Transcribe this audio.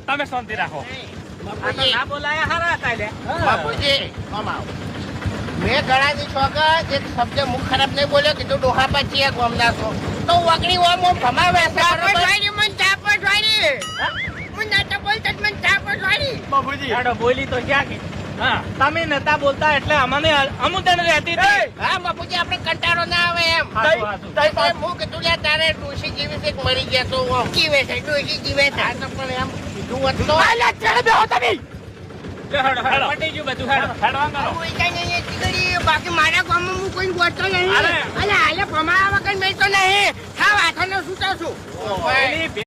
તમે શાંતિ રાખો. મેં ઘણા દી છોકર એક શબ્દ મુખ ખરાબ નહીં બોલ્યો, કીધું ડોહા પછી એક ગમના છો તો વગડી ઓમ ભમાવે બોલી તો ક્યાં કે તમે નતા બોલતા એટલે અમને અમુદન રહેતી હતી. હા બાપુજી, આપણે કંટાળો ના આવે એમ. હું કીધું લે તારે ડોશી જીવી છે મરી ગયા તો જીવે છે, ડોશી જીવે છે. આ તો પણ એમ કીધું હોત તો પટી ગયું બધું. બાકી મારા ગામમાં હું કોઈ બોલતો નહીં. હાલે ભમાવા વગર મેં તો નહીં. હા વાથાનો સૂતો છું.